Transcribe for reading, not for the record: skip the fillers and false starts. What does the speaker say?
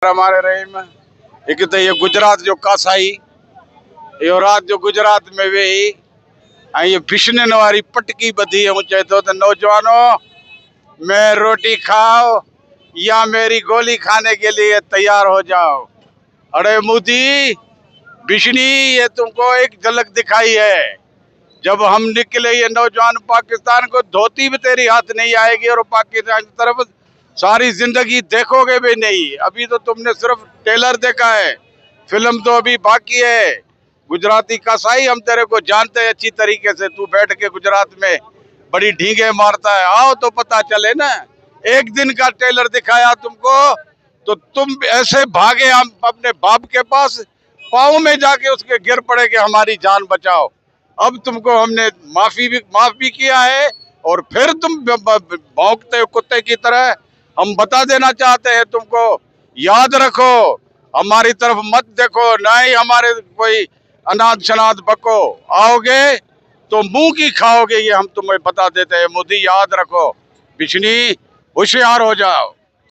हमारे रहीम एक तो ये गुजरात जो कासाई यो रात जो गुजरात में वेही ये फिशनन वाली पटकी बधी है मुझे तो नौजवानों मैं रोटी खाओ या मेरी गोली खाने के लिए तैयार हो जाओ। अरे मोदी बिशनी ये तुमको एक झलक दिखाई है। जब हम निकले ये नौजवान पाकिस्तान को धोती भी तेरी हाथ नहीं आएगी और पाकिस्तान की तरफ सारी जिंदगी देखोगे भी नहीं। अभी तो तुमने सिर्फ ट्रेलर देखा है, फिल्म तो अभी बाकी है। गुजराती कसाई हम तेरे को जानते हैं अच्छी तरीके से। तू बैठ के गुजरात में बड़ी ढींगे मारता है, आओ तो पता चले ना। एक दिन का ट्रेलर दिखाया तुमको तो तुम ऐसे भागे हम अपने बाप के पास, पाँव में जाके उसके गिर पड़े कि हमारी जान बचाओ। अब तुमको हमने माफ भी किया है और फिर तुम भौंकते हो कुत्ते की तरह। हम बता देना चाहते हैं तुमको, याद रखो हमारी तरफ मत देखो, ना ही हमारे कोई अनाथ शनाथ बको। आओगे तो मुंह की खाओगे, ये हम तुम्हें बता देते हैं। मोदी याद रखो, बिशनी होशियार हो जाओ।